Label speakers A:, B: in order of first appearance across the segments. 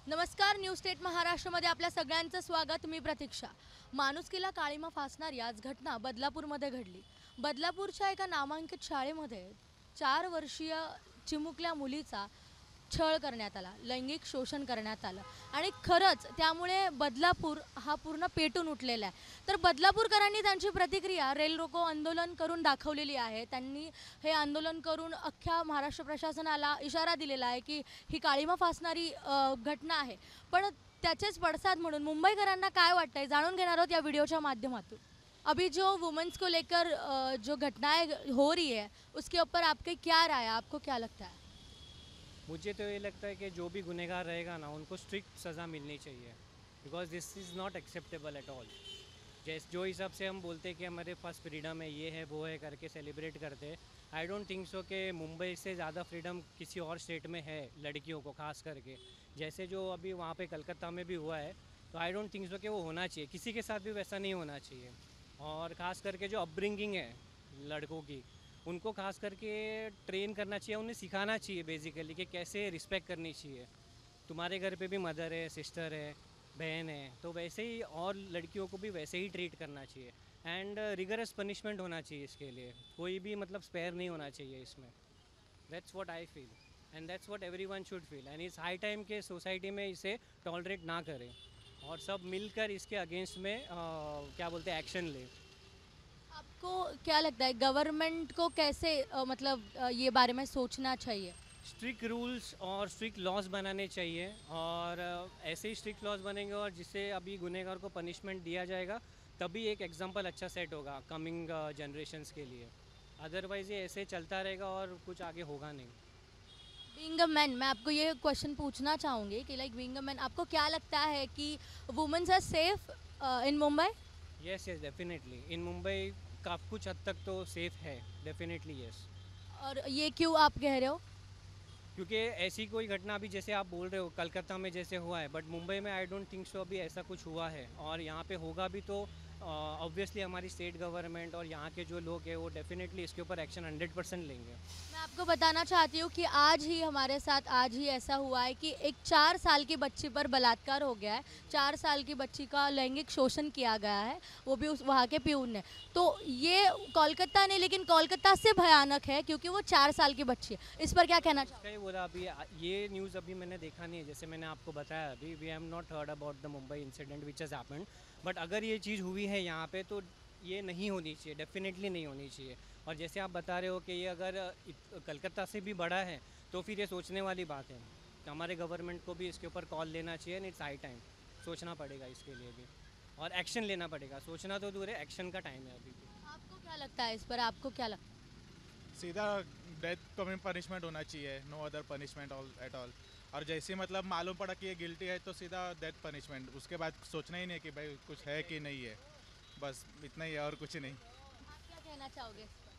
A: नमस्कार, news state महाराष्ट्रमध्ये आपल्या सगळ्यांचं स्वागत. मी प्रतीक्षा. माणुसकीला काळीमा फासणारी आज घटना बदलापूरमध्ये घडली. बदलापूरच्या एका नामांकित शाळेमध्ये 4 वर्षीय चिमुकल्या मुलीचा छळ करण्यात आला, लैंगिक शोषण करण्यात आलं आणि खरंच त्यामुळे बदलापूर हा पूर्ण पेटून उठलेला आहे. तर बदलापूरकरांनी त्यांची प्रतिक्रिया रेल रोको आंदोलन करून दाखवलेली आहे. त्यांनी हे आंदोलन करून अख्ख्या महाराष्ट्र प्रशासनाला इशारा दिलेला आहे की ही काळीमा फासणारी घटना आहे. पण त्याचेच पडसाद म्हणून मुंबईकरांना काय वाटतंय जाणून घेणार आहोत या व्हिडिओच्या माध्यमातून. अभी जो वुमेन्स को लेकर जो घटनाएं हो रही है उसके ऊपर आपकी क्या राय है, आपको क्या लगता है?
B: मुझे तो ये लगता है कि जो भी गुनहगार रहेगा ना उनको स्ट्रिक्ट सज़ा मिलनी चाहिए, because this is not acceptable at all. जैस जो हिसाब से हम बोलते हैं कि हमारे पास फ्रीडम है, ये है वो है करके सेलिब्रेट करते हैं, आई डोंट थिंक सो कि मुंबई से ज़्यादा फ्रीडम किसी और स्टेट में है लड़कियों को खास करके। जैसे जो अभी वहाँ पे कलकत्ता में भी हुआ है, तो आई डोंट थिंक सो कि वो होना चाहिए, किसी के साथ भी वैसा नहीं होना चाहिए। और ख़ास करके जो अपब्रिंगिंग है लड़कों की, उनको खास करके ट्रेन करना चाहिए, उन्हें सिखाना चाहिए बेसिकली कि कैसे रिस्पेक्ट करनी चाहिए। तुम्हारे घर पे भी मदर है, सिस्टर है, बहन है, तो वैसे ही और लड़कियों को भी वैसे ही ट्रीट करना चाहिए। एंड रिगरस पनिशमेंट होना चाहिए इसके लिए, कोई भी मतलब स्पेयर नहीं होना चाहिए इसमें। That's what I feel and that's what everyone should feel. And it's high time के सोसाइटी में इसे टॉलरेट ना करें और सब मिलकर इसके अगेंस्ट में क्या बोलते हैं एक्शन लें।
A: आपको क्या लगता है गवर्नमेंट को कैसे ये बारे में सोचना चाहिए?
B: स्ट्रिक्ट रूल्स और स्ट्रिक्ट लॉज बनाने चाहिए, और ऐसे ही स्ट्रिक्ट लॉज बनेंगे और जिससे अभी गुनहगार को पनिशमेंट दिया जाएगा, तभी एक एग्जांपल अच्छा सेट होगा कमिंग जनरेशन्स के लिए। अदरवाइज़ ये ऐसे चलता रहेगा और कुछ आगे होगा नहीं।
A: बीइंग अ मैन, मैं आपको ये क्वेश्चन पूछना चाहूँगी कि लाइक बीइंग अ मैन आपको क्या लगता है कि womens are safe in Mumbai?
B: Yes yes, definitely in Mumbai काफ़ी कुछ हद तक तो सेफ है, डेफिनेटली यस।
A: और ये क्यों आप कह रहे हो?
B: क्योंकि ऐसी कोई घटना अभी जैसे आप बोल रहे हो कलकत्ता में जैसे हुआ है, बट मुंबई में आई डोंट थिंक सो अभी ऐसा कुछ हुआ है। और यहाँ पे होगा भी तो ऑब्वियसली हमारी स्टेट गवर्नमेंट और यहाँ के जो लोग हैं वो डेफिनेटली इसके ऊपर एक्शन 100% लेंगे।
A: मैं आपको बताना चाहती हूँ कि आज ही ऐसा हुआ है कि एक 4 साल की बच्ची पर बलात्कार हो गया है। 4 साल की बच्ची का लैंगिक शोषण किया गया है, वो भी उस वहाँ के प्यून ने। तो ये कोलकाता ने, लेकिन कोलकाता से भयानक है क्योंकि वो 4 साल की बच्ची है। इस पर क्या कहना चाहोगे?
B: सही बोला। अभी ये न्यूज़ अभी मैंने देखा नहीं है, जैसे मैंने आपको बताया अभी we have not heard about the Mumbai incident which has happened. But अगर ये चीज़ हुई है यहाँ पे तो ये नहीं होनी चाहिए, डेफिनेटली नहीं होनी चाहिए। और जैसे आप बता रहे हो कि ये अगर कलकत्ता से भी बड़ा है तो फिर ये सोचने वाली बात है। तो हमारे गवर्नमेंट को भी इसके ऊपर कॉल लेना चाहिए एंड इट्स हाई टाइम। सोचना पड़ेगा इसके लिए भी और एक्शन लेना पड़ेगा। सोचना तो दूर है, एक्शन का टाइम है अभी भी।
A: आपको क्या लगता है इस पर, आपको क्या लगता है?
C: सीधा डेथ को पनिशमेंट होना चाहिए, no other punishment all at all. और जैसे मतलब मालूम पड़ा कि ये गिल्टी है तो सीधा डेथ पनिशमेंट, उसके बाद सोचना ही नहीं कि भाई कुछ है कि नहीं है, बस इतना ही है और कुछ नहीं।
A: आप क्या कहना चाहोगे इस पर?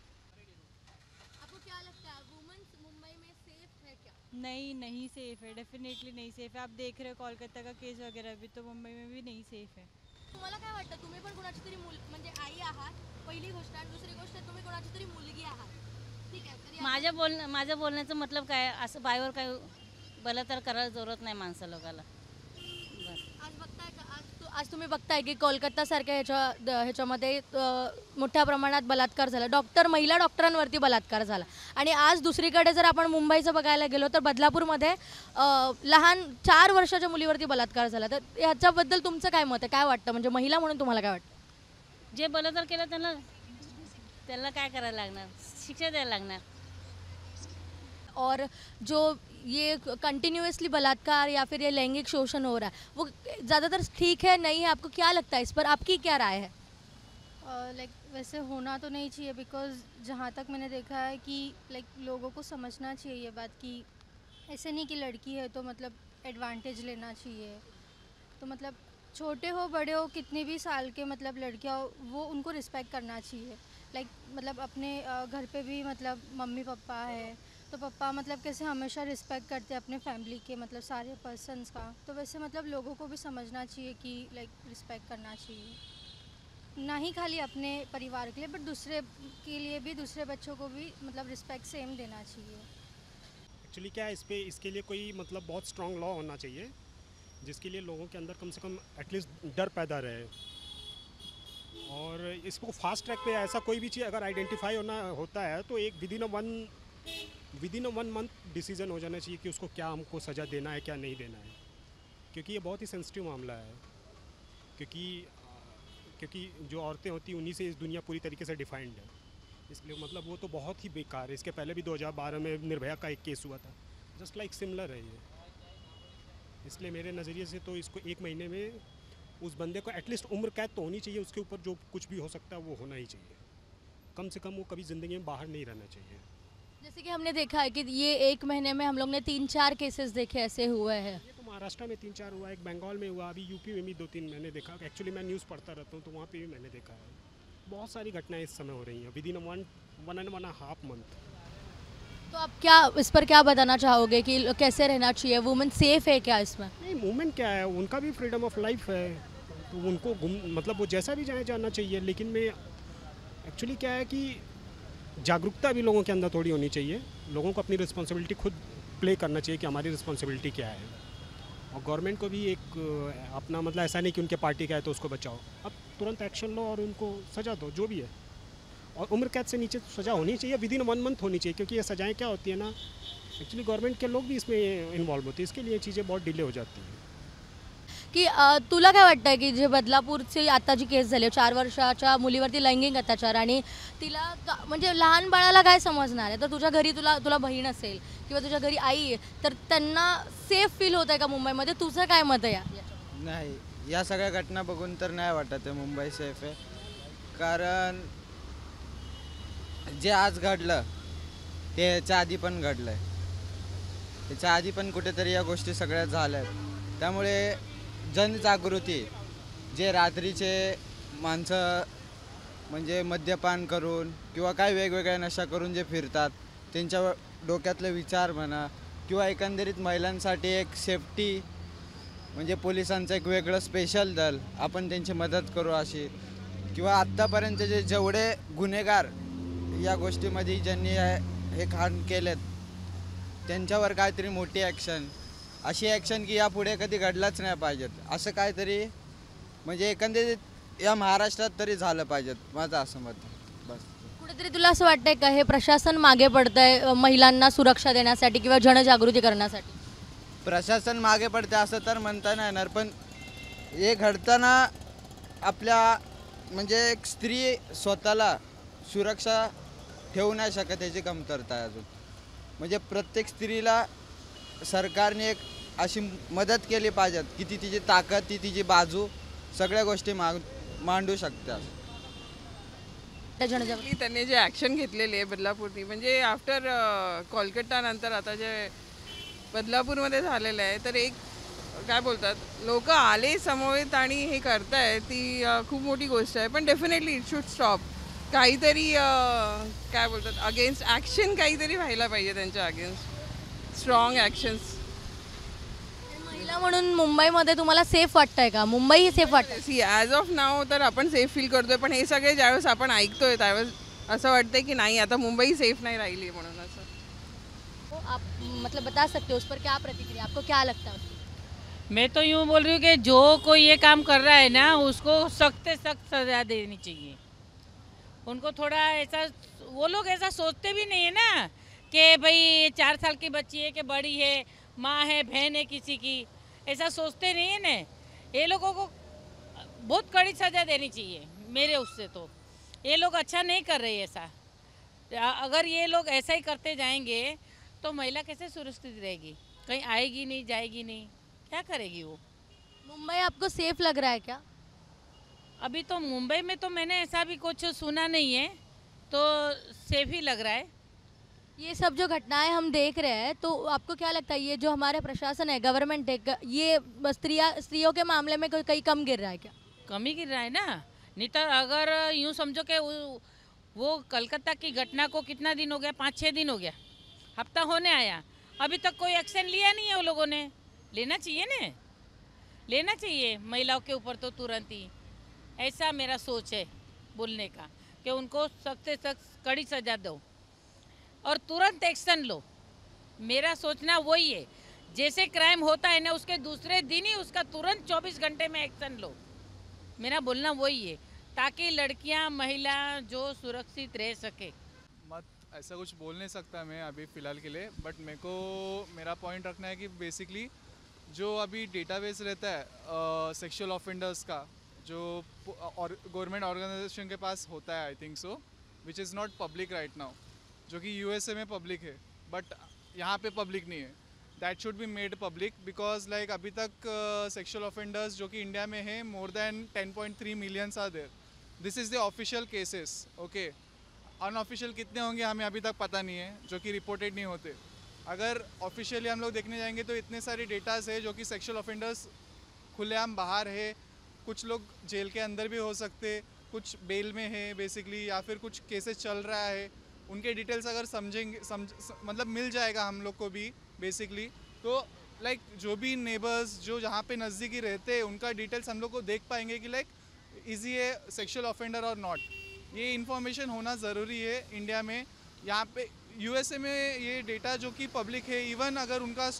A: आपको क्या लगता है वुमेन्स मुंबई में सेफ है क्या?
D: नहीं, नहीं सेफ है, डेफिनेटली नहीं सेफ है। आप देख रहे हो कोलकाता का केस वगैरह भी, तो मुंबई में भी नहीं सेफ है।
A: तुम्हाला काय वाटतं, तुम्ही पण कोणाची तरी म्हणजे आई आहात, पहिली गोष्ट, आणि दुसरी गोष्ट तुम्ही कोणाची तरी मुलगी आहात, ठीक आहे? तरी
E: माझं बोलण्याचं मतलब काय आहे, असं बायवर काय बलात्कार करायला जरूरत नाही माणसं लोकाला बस।
A: आज बघताय का, आज तुम्ही बघताय की कोलकातासारख्या ह्याच्यामध्ये मोठ्या प्रमाणात बलात्कार झाला, महिला डॉक्टरांवरती बलात्कार झाला. आणि आज दुसरीकडे जर आपण मुंबईचं बघायला गेलो तर बदलापूरमध्ये लहान 4 वर्षाच्या मुलीवरती बलात्कार झाला. तर ह्याच्याबद्दल तुमचं काय मत आहे, काय वाटतं, म्हणजे महिला म्हणून तुम्हाला काय वाटतं?
E: जे बलात्कार केलं त्याला काय करायला लागणार, शिक्षा द्यायला लागणार।
A: और जो ये कंटिन्यूसली बलात्कार या फिर ये लैंगिक शोषण हो रहा है वो ज़्यादातर ठीक है नहीं है, आपको क्या लगता है इस पर, आपकी क्या राय है?
F: लाइक वैसे होना तो नहीं चाहिए, बिकॉज़ जहाँ तक मैंने देखा है कि लाइक लोगों को समझना चाहिए ये बात कि ऐसे नहीं कि लड़की है तो मतलब एडवांटेज लेना चाहिए। तो मतलब छोटे हो बड़े हो कितने भी साल के मतलब लड़कियाँ हो, वो उनको रिस्पेक्ट करना चाहिए। लाइक मतलब अपने घर पे भी मतलब मम्मी पापा है तो पापा मतलब कैसे हमेशा रिस्पेक्ट करते हैं अपने फैमिली के मतलब सारे पर्सन्स का, तो वैसे मतलब लोगों को भी समझना चाहिए कि लाइक रिस्पेक्ट करना चाहिए, ना ही खाली अपने परिवार के लिए बट दूसरे के लिए भी, दूसरे बच्चों को भी मतलब रिस्पेक्ट सेम देना चाहिए।
G: एक्चुअली क्या है, इसके लिए कोई मतलब बहुत स्ट्रॉन्ग लॉ होना चाहिए जिसके लिए लोगों के अंदर कम से कम एटलीस्ट डर पैदा रहे। और इसको फास्ट ट्रैक पे ऐसा कोई भी चीज़ अगर आइडेंटिफाई होता है तो एक विदिन अ 1 मंथ डिसीजन हो जाना चाहिए कि उसको क्या हमको सज़ा देना है क्या नहीं देना है, क्योंकि ये बहुत ही सेंसिटिव मामला है। क्योंकि जो औरतें होती हैं उन्हीं से इस दुनिया पूरी तरीके से डिफाइंड है, इसलिए मतलब वो तो बहुत ही बेकार है। इसके पहले भी 2012 में निर्भया का एक केस हुआ था, जस्ट लाइक सिमिलर है ये। इसलिए मेरे नज़रिए से तो इसको 1 महीने में उस बंदे को एटलीस्ट उम्र कैद तो होनी चाहिए, उसके ऊपर जो कुछ भी हो सकता है वो होना ही चाहिए। कम से कम वो कभी ज़िंदगी में बाहर नहीं रहना चाहिए।
A: जैसे कि हमने देखा है कि ये 1 महीने में हम लोग ने 3-4 केसेस देखे ऐसे हुए हैं।
G: ये तो महाराष्ट्र में 3-4 हुआ, एक बंगाल में हुआ, अभी यूपी में भी 2-3 मैंने देखा। एक्चुअली मैं न्यूज़ पढ़ता रहता हूँ तो वहाँ पे भी मैंने देखा है। बहुत सारी घटनाएं इस समय हो रही हैं विदिन 1.5 मंथ।
A: तो आप क्या इस पर क्या बताना चाहोगे कि कैसे रहना चाहिए, वुमेन सेफ है क्या इसमें?
G: नहीं, मूवमेंट क्या है, उनका भी फ्रीडम ऑफ लाइफ है, तो उनको मतलब वो जैसा भी जाना चाहिए। लेकिन मैं एक्चुअली क्या है कि जागरूकता भी लोगों के अंदर थोड़ी होनी चाहिए। लोगों को अपनी रिस्पॉन्सिबिलिटी खुद प्ले करना चाहिए कि हमारी रिस्पॉन्सिबिलिटी क्या है। और गवर्नमेंट को भी एक अपना मतलब ऐसा नहीं कि उनके पार्टी का है तो उसको बचाओ, अब तुरंत एक्शन लो और उनको सज़ा दो जो भी है। और उम्र कैद से नीचे सज़ा होनी चाहिए, विदिन 1 मंथ होनी चाहिए, क्योंकि ये सज़ाएँ क्या होती है ना, एक्चुअली गवर्नमेंट के लोग भी इसमें इन्वॉल्व होते हैं, इसके लिए चीज़ें बहुत डिले हो जाती हैं।
A: की तुला काय वाटतंय की जे बदलापूरची आता जी केस झाली 4 वर्षाच्या मुलीवरती लैंगिक अत्याचार आणि तिला म्हणजे लहान बाळाला काय समजणार आहे? तर तुझ्या घरी तुला बहीण असेल किंवा तुझ्या घरी आई आहे, तर त्यांना सेफ फील होत आहे का मुंबईमध्ये? तुझं काय मत आहे याच्यावर?
H: नाही, या सगळ्या घटना बघून तर नाही वाटत आहे मुंबई सेफ आहे. कारण जे आज घडलं ते ह्याच्या आधी पण घडलं आहे. त्याच्या आधी पण कुठेतरी या गोष्टी सगळ्या झाल्या आहेत. त्यामुळे जनजागृती, जे रात्रीचे माणसं म्हणजे मद्यपान करून किंवा काय वेगवेगळ्या नशा करून जे फिरतात, त्यांच्या डोक्यातले विचार म्हणा किंवा एकंदरीत महिलांसाठी एक सेफ्टी म्हणजे पोलिसांचं एक वेगळं स्पेशल दल, आपण त्यांची मदत करू अशी, किंवा आत्तापर्यंत जेवढे गुन्हेगार या गोष्टीमध्ये ज्यांनी हे कांड केलेत त्यांच्यावर काहीतरी मोठी ॲक्शन, अशी ॲक्शन की यापुढे कधी घडलाच नाही पाहिजेत, असं काहीतरी म्हणजे एकंदरीत या महाराष्ट्रात तरी झालं पाहिजेत, माझं असं मत. बस.
A: कुठेतरी तुला असं वाटतंय का हे प्रशासन मागे पडतंय महिलांना सुरक्षा देण्यासाठी किंवा जनजागृती करण्यासाठी?
H: प्रशासन मागे पडते असं तर म्हणता नाही येणार, पण हे घडताना आपल्या म्हणजे एक स्त्री स्वतःला सुरक्षा ठेवू नाही शकत, याची कमतरता आहे अजून. म्हणजे प्रत्येक स्त्रीला सरकारने एक अशी मदत केली पाहिजे की ती तिची ताकद, ती तिची बाजू सगळ्या गोष्टी मांडू शकते.
I: त्यांनी जे ॲक्शन घेतलेली आहे बदलापूरनी, म्हणजे आफ्टर कोलकाता नंतर आता जे बदलापूरमध्ये झालेलं आहे, तर एक काय बोलतात लोक आले समवेत आणि हे करताय, ती खूप मोठी गोष्ट आहे. पण डेफिनेटली इट शुड स्टॉप. काहीतरी काय बोलतात अगेन्स्ट ॲक्शन काहीतरी व्हायला पाहिजे त्यांच्या अगेन्स्ट, स्ट्रॉंग ॲक्शन्स.
A: महिला म्हणून मुंबईमध्ये तुम्हाला सेफ वाटतंय का? मुंबई ही सेफ वाटते?
I: सी ॲज ऑफ नाव तर आपण सेफ फील करतोय, पण हे सगळे ज्यावेळेस आपण ऐकतोय त्यावेळेस असं वाटतंय की नाही आता मुंबई सेफ नाही राहिली म्हणून. असं
A: आप मतलब बता सकते हो उस पर क्या प्रतिक्रिया, आपको क्या लगता है?
E: मैं तो यूँ बोल रही हूँ कि जो कोई ये काम कर रहा है ना उसको सख्त से सख्त सज़ा देनी चाहिए. उनको थोड़ा ऐसा, वो लोग ऐसा सोचते भी नहीं है ना कि भाई 4 साल की बच्ची है कि बड़ी है, माँ है, बहन है किसी की, ऐसा सोचते नहीं है ना. ये लोगों को बहुत कड़ी सज़ा देनी चाहिए मेरे उससे. तो ये लोग अच्छा नहीं कर रहे ऐसा. अगर ये लोग ऐसा ही करते जाएंगे तो महिला कैसे सुरक्षित रहेगी? कहीं आएगी नहीं, जाएगी नहीं, क्या करेगी वो?
A: मुंबई आपको सेफ लग रहा है क्या?
E: अभी तो मुंबई में तो मैंने ऐसा भी कुछ सुना नहीं है, तो सेफ ही लग रहा है.
A: ये सब जो घटनाएं हम देख रहे हैं, तो आपको क्या लगता है ये जो हमारे प्रशासन है, गवर्नमेंट है, ये स्त्रियों के मामले में कहीं कम गिर रहा है क्या?
E: कम ही गिर रहा है ना. नहीं तो अगर यूँ समझो कि वो कलकत्ता की घटना को कितना दिन हो गया, 5-6 दिन हो गया, हफ्ता होने आया, अभी तक कोई एक्शन लिया नहीं है वो लोगों ने. लेना चाहिए ना, लेना चाहिए महिलाओं के ऊपर तो तुरंत ही. ऐसा मेरा सोच है बोलने का कि उनको सख्त से सख्त कड़ी सज़ा दो और तुरंत एक्शन लो. मेरा सोचना वही है. जैसे क्राइम होता है ना उसके दूसरे दिन ही उसका तुरंत 24 घंटे में एक्शन लो। मेरा बोलना वही है, ताकि लड़कियां महिला जो सुरक्षित रह सके।
J: मत ऐसा कुछ बोल नहीं सकता मैं अभी फ़िलहाल के लिए, बट मेरे को मेरा पॉइंट रखना है कि बेसिकली जो अभी डेटाबेस रहता है सेक्सुअल ऑफेंडर्स का, जो गवर्नमेंट ऑर्गेनाइजेशन के पास होता है, I think so, which is not public right now, जो कि यूएसए में पब्लिक है बट यहाँ पे पब्लिक नहीं है। That should be made public because like अभी तक सेक्सुअल ऑफेंडर्स जो कि इंडिया में है more than 10.3 millions are there. This is the official cases, okay. Unofficial कितने होंगे हमें अभी तक पता नहीं है, जो कि रिपोर्टेड नहीं होते। अगर ऑफिशियली हम लोग देखने जाएंगे तो इतने सारे डेटाज है जो कि सेक्सुअल ऑफेंडर्स खुलेआम बाहर है, कुछ लोग जेल के अंदर भी हो सकते, कुछ बेल में है बेसिकली, या फिर कुछ केसेस चल रहा है, उनके डिटेल्स अगर समझेंगे मतलब मिल जाएगा हम लोग को भी बेसिकली, तो लाइक जो भी नेबर्स जो जहाँ पे नज़दीकी रहते हैं उनका डिटेल्स हम लोग को देख पाएंगे कि लाइक इज़ ये सेक्सुअल ऑफेंडर और नॉट। ये इन्फॉर्मेशन होना ज़रूरी है इंडिया में। यहाँ पे यूएसए में ये डेटा जो कि पब्लिक है, इवन अगर उनका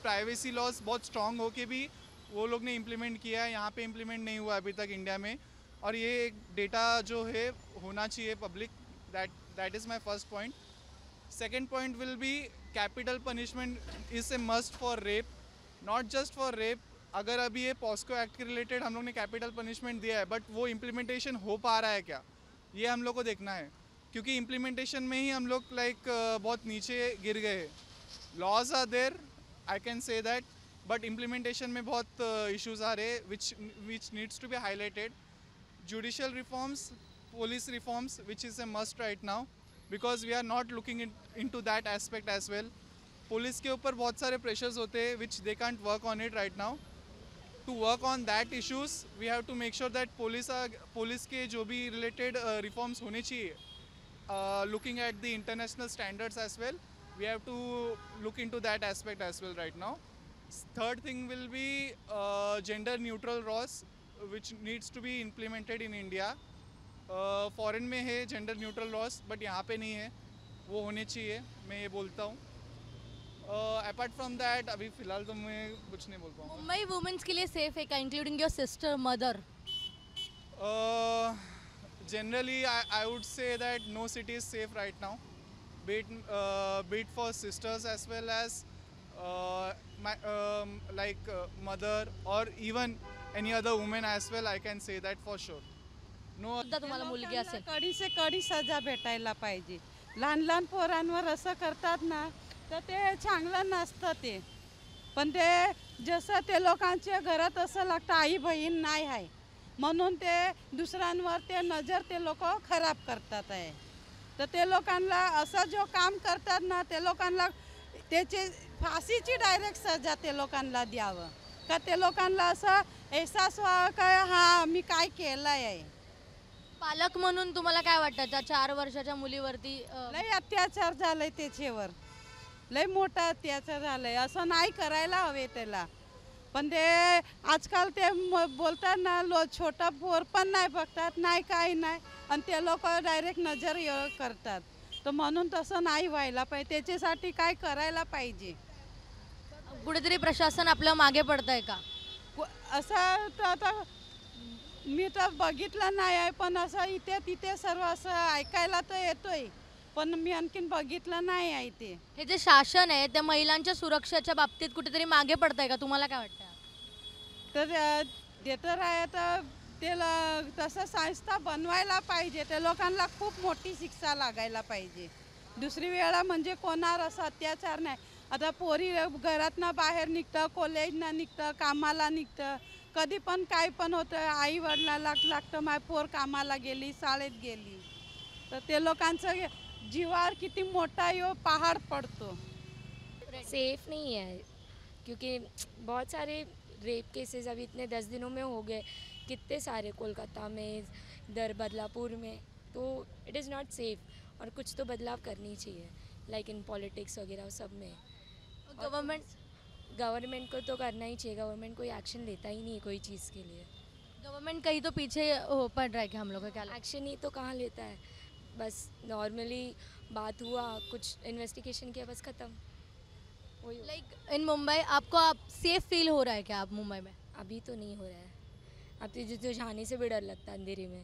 J: प्राइवेसी लॉज बहुत स्ट्रॉन्ग हो के भी वो लोग ने इम्प्लीमेंट किया है, यहाँ पे इम्प्लीमेंट नहीं हुआ अभी तक इंडिया में। और ये एक डेटा जो है होना चाहिए public, that is my first point. Second point will be capital punishment is a must for rape, not just for rape. अगर अभी ये पॉस्को एक्ट के रिलेटेड हम लोग ने कैपिटल पनिशमेंट दिया है, बट वो इम्प्लीमेंटेशन हो पा रहा है क्या, ये हम लोग को देखना है, क्योंकि इम्प्लीमेंटेशन में ही हम लोग लाइक बहुत नीचे गिर गए। Laws are there, I can say that, but implementation में बहुत इश्यूज आ रहे which needs to be highlighted. Judicial reforms, police reforms, which is a must right now, because we are not looking into that aspect as well. Police के ऊपर बहुत सारे pressures होते हैं which they can't work on it right now. To work on that issues, we have to make sure that police के जो भी related reforms होने चाहिए, looking at the international standards as well, we have to look into that aspect as well right now. Third thing will be gender neutral laws, which needs to be implemented in India. Foreign में है gender neutral loss, but यहाँ पे नहीं है, वो होने चाहिए, मैं ये बोलता हूँ। अपार्ट फ्रॉम दैट अभी फ़िलहाल तो मैं कुछ नहीं बोल पाऊँगा।
A: मुंबई वुमेन्स के लिए सेफ है क्या, including your sister mother?
J: Generally I would say that no city is safe right now, be it for sisters as well as like mother or even any other woman as well, I can say that for sure.
A: सुद्धा तुम्हाला मुलगी असेल,
K: कडी से कडी सजा भेटायला पाहिजे। लहान लहान पोरांवर असं करतात ना तर ते चांगलं नसतं ते, पण ते जसं ते लोकांच्या घरात असं लागतं आई बहीण नाही आहे म्हणून ते दुसऱ्यांवर ते नजर ते लोक खराब करतात आहे। तर ते लोकांना असं जो काम करतात ना ते लोकांना त्याची फाशीची डायरेक्ट सजा ते लोकांना द्यावं, का ते लोकांना असं एहसास व्हावा का हा मी काय केलं आहे।
A: पालक म्हणून तुम्हाला काय वाटतं त्या 4 वर्षाच्या मुलीवरती
K: लय अत्याचार झालाय त्याच्यावर, लय मोठा अत्याचार झालाय, असं नाही करायला हवे त्याला। पण ते आजकाल ते बोलतात ना छोटा पोर पण नाही बघतात नाही काही नाही, आणि ते लोक डायरेक्ट नजर करतात, तर म्हणून तसं नाही व्हायला पाहिजे, त्याच्यासाठी काय करायला पाहिजे।
A: कुठेतरी प्रशासन आपल्या मागे पडतंय का?
K: असं तर आता मी तर बघितलं नाही आहे, पण असं इथे तिथे सर्व असं ऐकायला तर येतोय, पण मी आणखीन बघितलं नाही आहे ते।
A: हे जे शासन आहे ते महिलांच्या सुरक्षेच्या बाबतीत कुठेतरी मागे पडतंय का, तुम्हाला काय वाटतं?
K: तर ते तर आहे, तर ते तसं संस्था बनवायला पाहिजे, त्या लोकांना खूप मोठी शिक्षा लागायला पाहिजे। दुसरी वेळा म्हणजे कोणावर असं अत्याचार नाही। आता पोरी घरातनं बाहेर निघतं, कॉलेजनं निघतं, कामाला निघतं, कधी पण काय पण होतं, आई वडिलांना लागतं माझी पोर कामाला गेली शाळेत गेली, तर ते लोकांचं जीवावर किती मोठा यो पहाड़ पड़तो।
L: सेफ नहीं है क्योंकि बहुत सारे रेप केसेस अभी इतने 10 दिनों में हो गए, कितने सारे कोलकाता में, इधर बदलापुर में, तो इट इज़ नॉट सेफ। और कुछ तो बदलाव करनी चाहिए, लाइक इन पॉलिटिक्स वगैरह सब में। गवर्नमेंट को तो करना ही चाहिए, गवर्नमेंट कोई एक्शन लेता ही नहीं है कोई चीज़ के लिए।
A: गवर्नमेंट कहीं तो पीछे पड़ रहा है क्या हम लोग का, क्या
L: एक्शन ही तो कहाँ लेता है, बस नॉर्मली बात हुआ, कुछ इन्वेस्टिगेशन किया, बस ख़त्म। वही
A: लाइक इन मुंबई आपको आप सेफ फील हो रहा है क्या आप मुंबई में?
L: अभी तो नहीं हो रहा है, अब तो जाने से भी डर लगता है अंधेरे में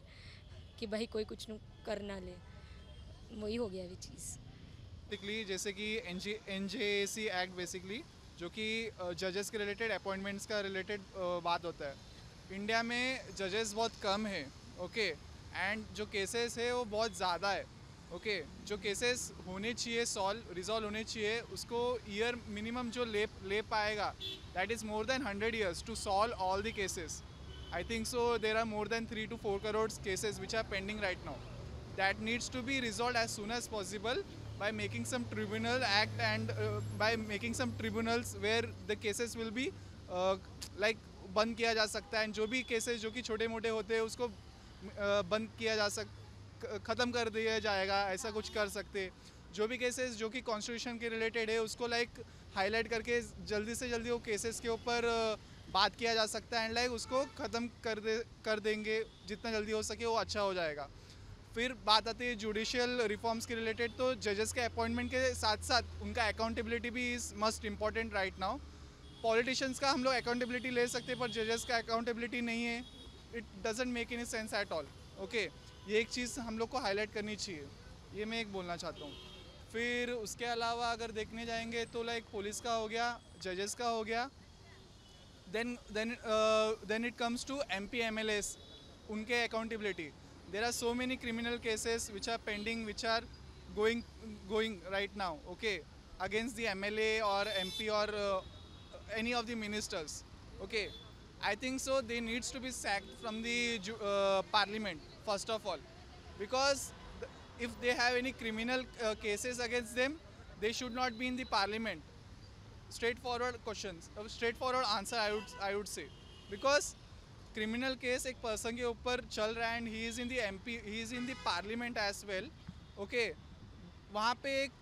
L: कि भाई कोई कुछ कर ना ले, वही हो गया अभी चीज़।
J: बेसिकली जैसे कि NJAC एक्ट बेसिकली जो कि जजेस के रिलेटेड अपॉइंटमेंट्स का रिलेटेड बात होता है। इंडिया में जजेस बहुत कम है, ओके, एंड जो केसेस है वो बहुत ज़्यादा है, ओके। जो केसेस होने चाहिए रिजॉल्व होने चाहिए उसको ईयर मिनिमम जो ले पाएगा that is more than 100 years to solve all the cases. I think so there are more than 3 to 4 crores cases which are pending right now. That needs to be resolved as soon as possible by making some tribunal act and by making some tribunals where the cases will be like बंद किया जा सकता है। जो भी cases जो कि छोटे मोटे होते हैं उसको बंद किया ख़त्म कर दिया जाएगा, ऐसा कुछ कर सकते। जो भी केसेस जो कि कॉन्स्टिट्यूशन के रिलेटेड है उसको लाइक हाईलाइट करके जल्दी से जल्दी वो केसेस के ऊपर बात किया जा सकता है एंड लाइक उसको ख़त्म कर देंगे जितना जल्दी हो सके वो अच्छा हो जाएगा। फिर बात आती है जुडिशियल रिफॉर्म्स के रिलेटेड, तो जजेस के अपॉइंटमेंट के साथ साथ उनका अकाउंटेबिलिटी भी is must important right now. Politicians का हम लोग अकाउंटेबिलिटी ले सकते हैं पर जजेस का अकाउंटेबिलिटी नहीं है, it doesn't make any sense at all, okay. ये एक चीज़ हम लोग को हाईलाइट करनी चाहिए, ये मैं एक बोलना चाहता हूँ। फिर उसके अलावा अगर देखने जाएंगे तो लाइक पुलिस का हो गया, जजेस का हो गया, then it comes to MP MLAs, उनके accountability. There are so many criminal cases which are pending, which are going right now, okay, against the MLA or MP or any of the ministers, okay. I think so they needs to be sacked from the parliament first of all, because if they have any criminal cases against them, they should not be in the parliament. Straightforward questions, straightforward answer I would say, because criminal case एक person के ऊपर चल रहा है and he is in the MP, he is in the parliament as well, okay. वहाँ पे एक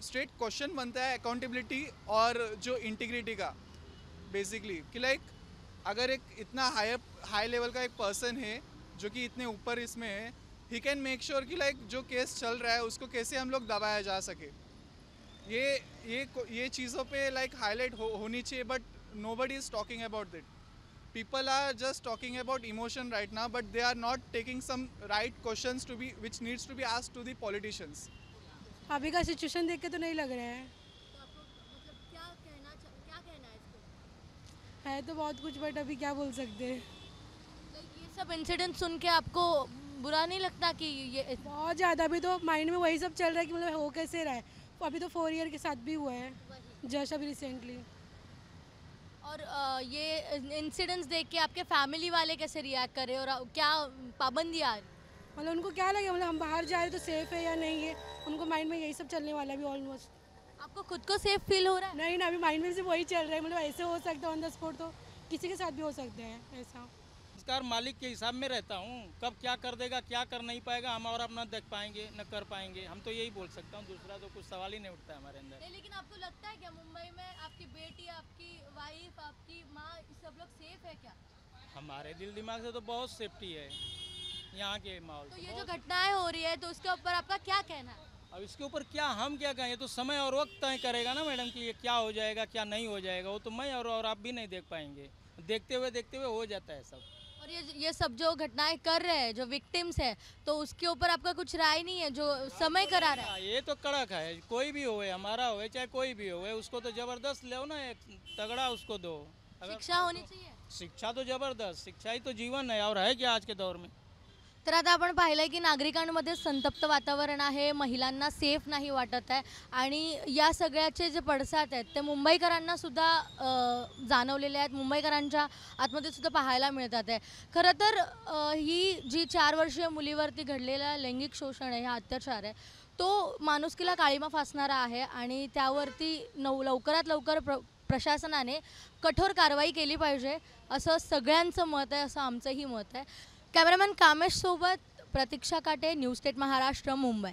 J: straight question बनता है accountability और जो integrity का basically कि like अगर एक इतना high level का एक person है जो कि इतने ऊपर इसमें है, he can make sure कि like जो केस चल रहा है उसको कैसे हम लोग दबाया जा सके। ये चीज़ों पे like highlight होनी चाहिए, but nobody is talking about it. People are just talking about emotion right now, but they are not taking some right questions which needs to be asked to the politicians.
M: अभी का situation देख के तो नहीं लग रहा है।
A: तो आपको मतलब क्या कहना है इसको?
M: है तो बहुत कुछ, बट अभी क्या बोल सकते हैं।
A: ये सब इंसिडेंट सुन के आपको बुरा नहीं लगता कि ये
M: बहुत ज़्यादा, अभी तो माइंड में वही सब चल रहा है कि मतलब हो कैसे रहा है। अभी तो 4 ईयर के साथ भी हुआ है जस्ट अभी रिसेंटली।
A: और ये इंसिडेंट्स देख के आपके फैमिली वाले कैसे रिएक्ट कर रहे हैं और क्या पाबंदी आ रही?
M: मतलब उनको क्या लगे, मतलब हम बाहर जा रहे तो सेफ है या नहीं है, उनको माइंड में यही सब चलने वाला है अभी ऑलमोस्ट।
A: आपको खुद को सेफ फील हो रहा है?
M: नहीं ना, अभी माइंड में सिर्फ वही चल रहा है, मतलब ऐसे हो सकता है ऑन द स्पॉट, तो किसी के साथ भी हो सकता है ऐसा।
N: कार मालिक के हिसाब में रहता हूँ, कब क्या कर देगा क्या कर नहीं पाएगा हम और अपना देख पाएंगे न कर पाएंगे, हम तो यही बोल सकता हूँ, दूसरा तो कुछ सवाल ही नहीं उठता है हमारे अंदर।
A: नहीं, लेकिन आपको लगता है क्या मुंबई में आपकी बेटी, आपकी वाइफ, आपकी माँ सब लोग सेफ है क्या?
N: हमारे दिल दिमाग से तो बहुत सेफ्टी है यहाँ के माहौल।
A: तो ये जो घटनाएं हो रही है तो उसके ऊपर आपका क्या कहना है?
N: अब इसके ऊपर क्या हम क्या कहें, तो समय और वक्त तय करेगा ना मैडम कि ये क्या हो जाएगा क्या नहीं हो जाएगा, वो तो मैं और आप भी नहीं देख पाएंगे, देखते हुए हो जाता है सब।
A: और ये सब जो घटनाएं कर रहे हैं, जो विक्टिम्स है, तो उसके ऊपर आपका कुछ राय नहीं है जो समय करा रहा है?
N: ये तो कड़क है, कोई भी होए, हमारा होए चाहे कोई भी होए, उसको तो जबरदस्त ले ना, एक तगड़ा उसको दो।
A: शिक्षा होनी चाहिए।
N: शिक्षा तो जबरदस्त, शिक्षा ही तो जीवन है और है क्या आज के दौर में।
A: तर आता आपण पाहिलं की नागरिकांमध्ये संतप्त वातावरण आहे, महिलांना सेफ नाही वाटत आहे आणि या सगळ्याचे जे पडसाद आहेत ते मुंबईकरांना सुद्धा जाणवलेले आहेत, मुंबईकरांच्या आतमध्ये सुद्धा पाहायला मिळतात आहे। खरं तर ही जी 4 वर्षीय मुलीवरती घडलेला लैंगिक शोषण आहे, हा अत्याचार आहे, तो माणुसकीला काळिमा फासणारा आहे आणि त्यावरती लवकरात लवकर प्रशासनाने कठोर कारवाई केली पाहिजे असं सगळ्यांचं मत आहे, असं आमचंही मत आहे। कॅमेरामॅन कामेश सोबत प्रतीक्षा काटे, न्यूज स्टेट महाराष्ट्र, मुंबई।